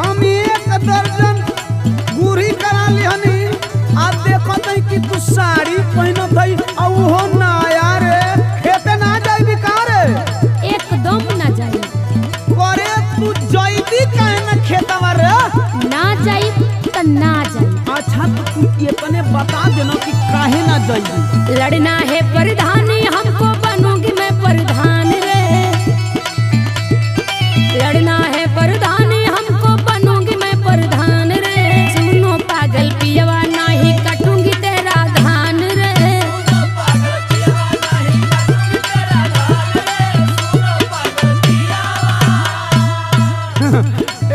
हम 1 दर्जन गुरी करा लिहनी। आज देखो तई कि तू साड़ी पहनत हई और वो नया रे खेते ना जाई बिकार एकदम ना जाई। करे तू जईदी काहे ना खेतवा रे? ना जाई त ना जाई। अच्छा तो तू इतने बता देना कि काहे ना जाई। लड़ना है प्रधानी हमको बनूंगी मैं प्रधान रे। लड़ना है प्रधानी हमको बनूंगी मैं प्रधान रे। सुनो पागल पियवा नहीं कटूंगी तेरा धान रे।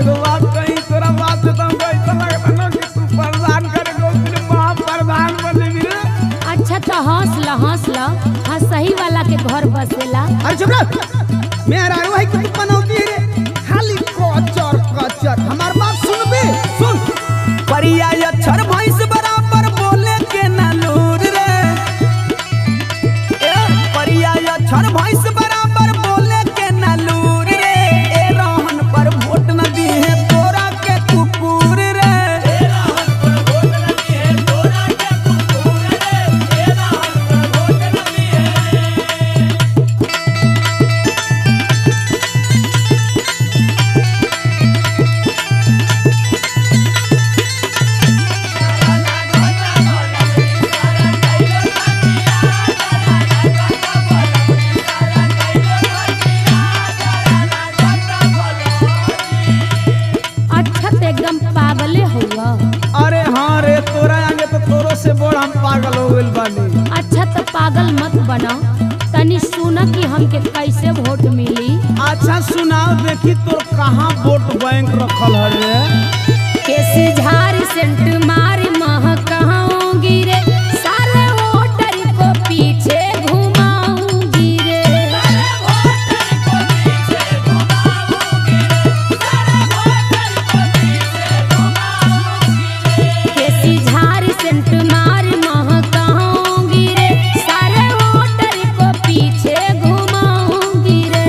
एगो बात कही तोरा बात से तुमको ऐसा लगता ना कि तू प्रधान करेगा उसके महाप्रधान बनेगी रे। अच्छा तो हौसला हौसला हाँ सही वाला के घर बसेला। अरे चुप रह। मेरा रो है कि तू बनौती रे खाली कचर कचर। हमार बात सुन बे सुन। परिया अक्षर भैंस बराबर बोले के ना लूर रे। ए परिया अक्षर भैंस बराबर बोले के ना लूर रे। ए रोहन पर वोट न दी है तोरा के कुकुर रे। ए रोहन पर वोट न दी है तोरा के कुकुर रे। ए रोहन पर वोट न दी है। अच्छा तो एकदम पागले हुआ। अरे हाँ रे तोरा आगे तो तोरो से बड़ हम पागल हो गइल बानी। अच्छा तो पागल मत बना। तनी सुना कि हमके कैसे वोट मिली। अच्छा सुनाओ देखी तोर कहाँ वोट बैंक रखल है रे। कैसे झारी सेंट मारी महकाऊंगी रे। सारे वोटर को पीछे घुमाऊंगी रे। कैसी झारी सेंट मारी महकाऊंगी रे। सारे वोटर को पीछे घुमाऊंगी रे।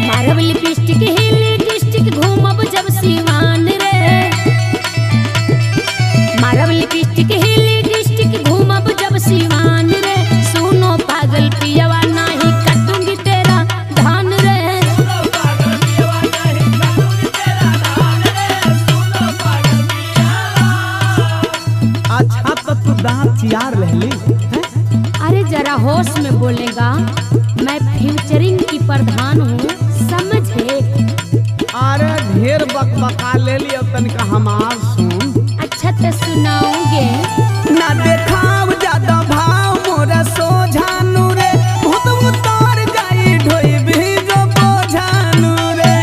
मारब लिपस्टिक हिली डिस्ट्रिक्ट घूमब जब सिवान रे। मारब लिपस्टिक हिली डिस्ट्रिक्ट घूमब जब सिवान रे। सुनो पागल पियवा नहीं कटूंगी तेरा धान रे। अच्छा तो तू दांत यार लहली हैं? अरे जरा होश में बोलेगा। मैं फ्यूचरिंग की प्रधान हूँ समझे। अरे ढेर बकबका ले ली अब तनिका हमार सुन। अच्छा तो सुनाओगे। ना देखाव ज्यादा भाव मोरा सोझानु रे। भूत उतार जाई ढोई भी जो बोझानु रे।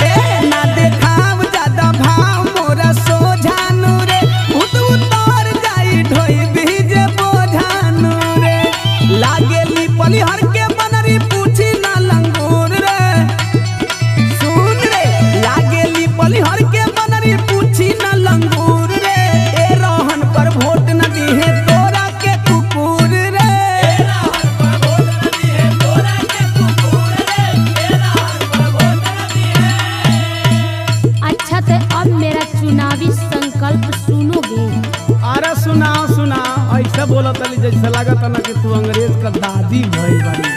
ए ना देखाव ज्यादा भाव मोरा सोझानु रे। भूत उतार जाई ढोई भी जे बोझानु रे। लागेली पलिहर के बनरी पूछी ना लंगूर रे। सुन रे लागेली पलिहर के बनरी पूछी ना लंगूर रे। ए रोहन पर वोट न दी है तोरा के कुकुर रे। ए रोहन पर वोट न दी है तोरा के कुकुर रे। ए रोहन पर वोट न दी है। अच्छा तो अब मेरा चुनावी संकल्प सुनोगे। अरे सुनाओ सुनाओ ऐसा बोला तली जैसे लागत ना कि तू अंग्रेज का दादी भई बानी।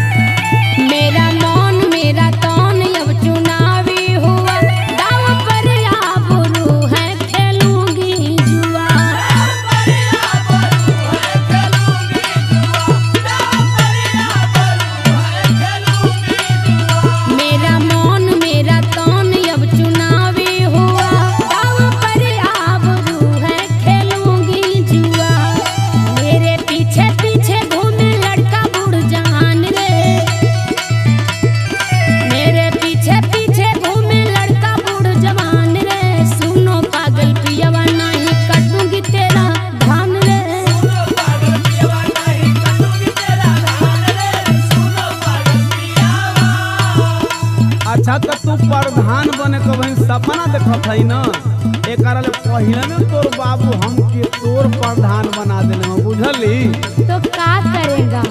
मेरा मौन मेरा तौन अब चुनावी हुआ। दाव पर आबरू है खेलूंगी जुआ। मेरा मौन मेरा तौन अब चुनावी हुआ। दाव पर आबरू है खेलूंगी जुआ। मेरे पीछे पीछे घूमे लड़का बूढ़ जहान रे। मेरे पीछे पीछे घूमे लड़का बूढ़ जवान रे। सुनो पागल पियवा नहीं कटूंगी तेरा धान रे। अच्छा तो तू प्रधान बने के वही सपना देखत है ना। एकरा ले पहिले में तोर बाबू हमके तोर प्रधान बना देने बुझली। तो का करेगा।